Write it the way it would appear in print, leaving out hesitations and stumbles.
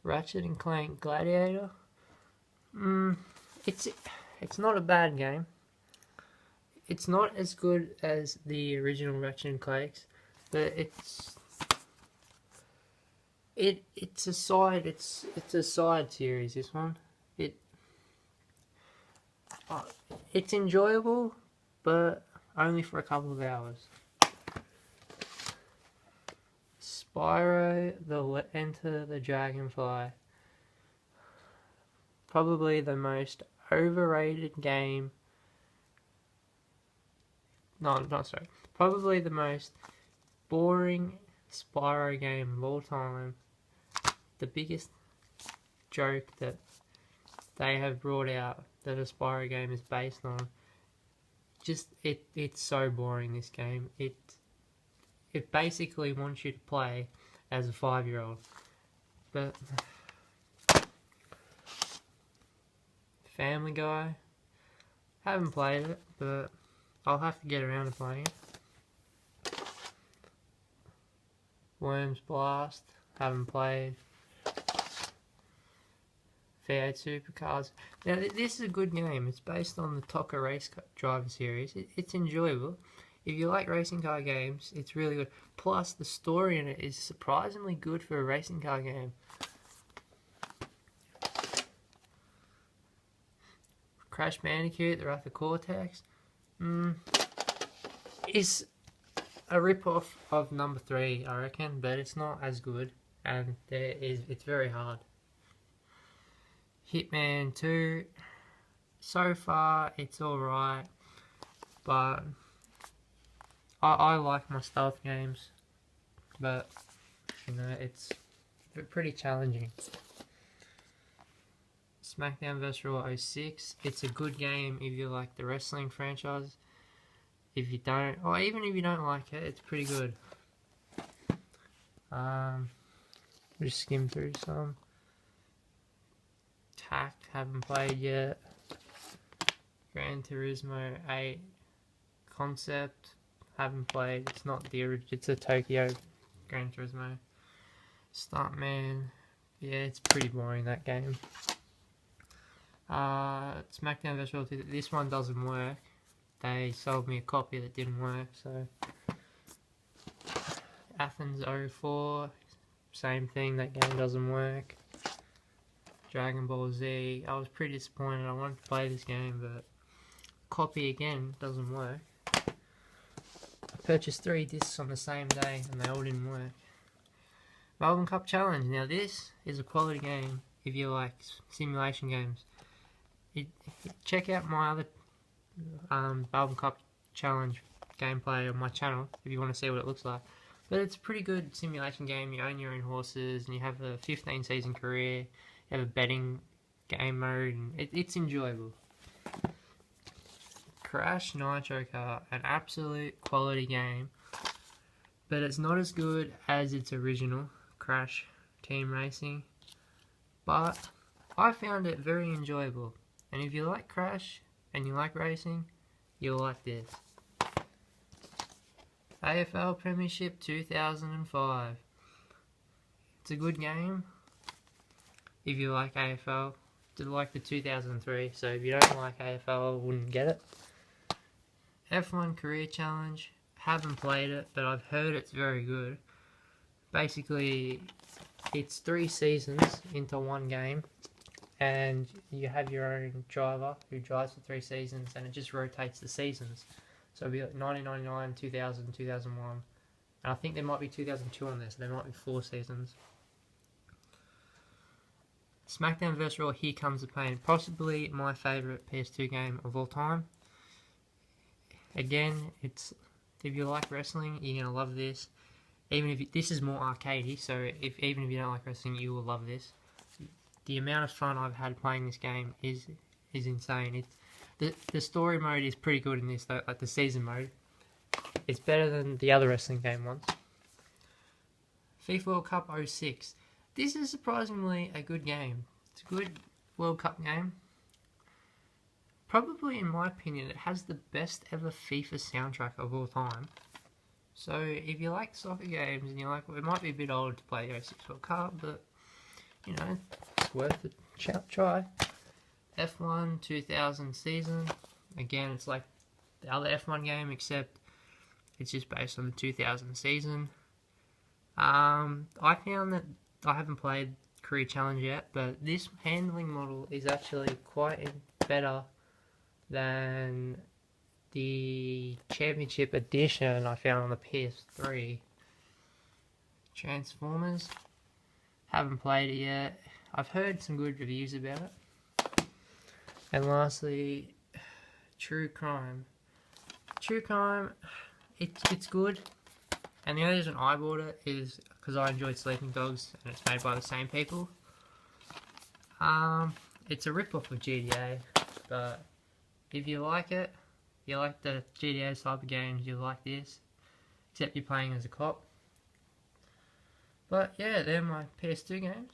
Ratchet and Clank Gladiator. It's not a bad game. It's not as good as the original Ratchet and Clanks, but it's a side series. This one, it's enjoyable, but only for a couple of hours. Spyro the Enter the Dragonfly. Probably the most overrated game. No, not sorry. Probably the most boring Spyro game of all time. The biggest joke that they have brought out that a Spyro game is based on. It's so boring, this game. It basically wants you to play as a 5-year-old. But Family Guy, haven't played it, but I'll have to get around to playing it. Worms Blast, haven't played. V8 Supercars. Now this is a good game. It's based on the TOCA Race Driver series. It's enjoyable. If you like racing car games, it's really good. Plus the story in it is surprisingly good for a racing car game. Crash Bandicoot, The Wrath of Cortex, is a rip-off of number 3, I reckon, but it's not as good, and it's very hard. Hitman 2, so far it's alright, but I like my stealth games, but you know, it's pretty challenging. SmackDown vs. Raw 06, it's a good game if you like the wrestling franchise. If you don't, or even if you don't like it, it's pretty good. Just skim through some. TAC, haven't played yet. Gran Turismo 8 Concept, haven't played. It's not the original, it's a Tokyo Gran Turismo. Stuntman, yeah, it's pretty boring, that game. SmackDown vs. Raw 2, this one doesn't work. They sold me a copy that didn't work, so. Athens 04, same thing, that game doesn't work. Dragon Ball Z, I was pretty disappointed. I wanted to play this game, but copy again doesn't work. I purchased 3 discs on the same day and they all didn't work. Melbourne Cup Challenge, now this is a quality game if you like simulation games. Check out my other Melbourne Cup Challenge gameplay on my channel if you want to see what it looks like. But it's a pretty good simulation game. You own your own horses and you have a 15 season career. You have a betting game mode and it's enjoyable. Crash Nitro Kart, an absolute quality game, but it's not as good as its original Crash Team Racing, but I found it very enjoyable, and if you like Crash and you like racing, you'll like this. AFL Premiership 2005. It's a good game if you like AFL. It's like the 2003, so if you don't like AFL, I wouldn't get it. F1 Career Challenge, haven't played it, but I've heard it's very good. Basically, it's 3 seasons into one game, and you have your own driver who drives for 3 seasons, and it just rotates the seasons. So it'll be like 1999, 2000, 2001, and I think there might be 2002 on there, so there might be 4 seasons. SmackDown vs. Raw, Here Comes the Pain, possibly my favourite PS2 game of all time. Again, if you like wrestling, you're going to love this. Even if this is more arcadey, so even if you don't like wrestling, you will love this. The amount of fun I've had playing this game is insane. The story mode is pretty good in this, though, like the season mode. It's better than the other wrestling game ones. FIFA World Cup 06. This is surprisingly a good game. It's a good World Cup game. Probably, in my opinion, it has the best ever FIFA soundtrack of all time. So if you like soccer games and you like, well, it might be a bit old to play the 06 World Cup, but you know, it's worth a try. F1 2000 season. Again, it's like the other F1 game, except it's just based on the 2000 season. I found that I haven't played Career Challenge yet, but this handling model is actually quite better than the Championship Edition I found on the PS3. Transformers. Haven't played it yet. I've heard some good reviews about it. And lastly, True Crime. True Crime, it's good. And the only reason I bought it is because I enjoyed Sleeping Dogs, and it's made by the same people. It's a rip-off of GTA, but if you like it, you like the GTA type of games, you like this, except you're playing as a cop. But yeah, they're my PS2 games.